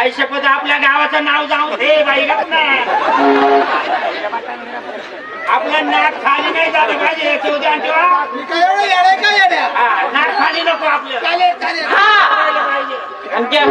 आयुष्यपद आपल्या गावाचं नाव जाऊन दे बाई गप ना. आपलं नाक खाली नाही झालं पाहिजे. चौदा ठेवा नाक खाली नको आपलं. आणि त्या